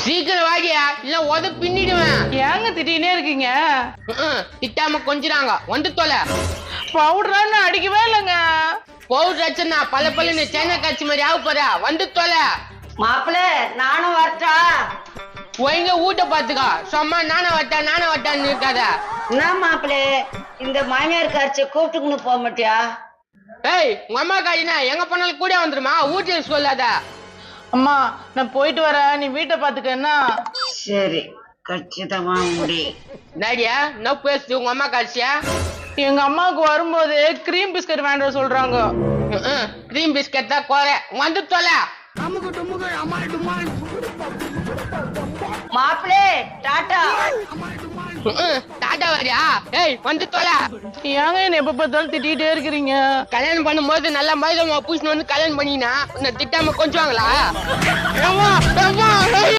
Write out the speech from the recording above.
சீக்கிரம் வாடியா, இல்ல உத பின்னிடுவேன். ஏங்க திட்டினே இருக்கீங்க? திட்டாம கொஞ்சிறாங்க, வந்து தொலை. பவுடரான்னு அடிக்கவே இல்லைங்க. பவுடர் அடிச்சா பல பல்லுன்னு சேனை காட்சி மாதிரி ஆக போற, வந்து தொலை. மாப்பிள்ள நானும் வரட்டா? ஒய்ங்க வீட்டை பாத்துக்கா, சும்மா நானே வட்டான்னு இருக்காத. என்ன மாப்பிள்ள இந்த மாமியார் காட்சியை கூப்பிட்டுக்குன்னு போக மாட்டியா? ஏய், உங்க அம்மா காயினா எங்க போனாலும் கூட வந்துருமா, வீட்டுல சொல்லாத. அம்மா நான் போயிட்டு வரேன், நீ வீட்டை பாத்துக்கன்னா. சரி, கச்சிதமா முடி. டாடியா நோ பேசுது உங்க அம்மா காட்சியா? எங்க அம்மாவுக்கு வரும்போது கிரீம் பிஸ்கட் வேண்ட சொல்றாங்க. கிரீம் பிஸ்கட் தான் கோர, வந்து தொலை. மாப்பிள்ளே டாட்டா. டாட்டா வரியா? ஏய், வந்து தொலை. ஏங்க என்ன எப்ப பார்த்தாலும் திட்டிகிட்டே இருக்கிறீங்க? கல்யாணம் பண்ணும்போது நல்லா மருதமா பூசின்னு வந்து கல்யாணம் பண்ணினா திட்டாம கொஞ்சுவாங்களா?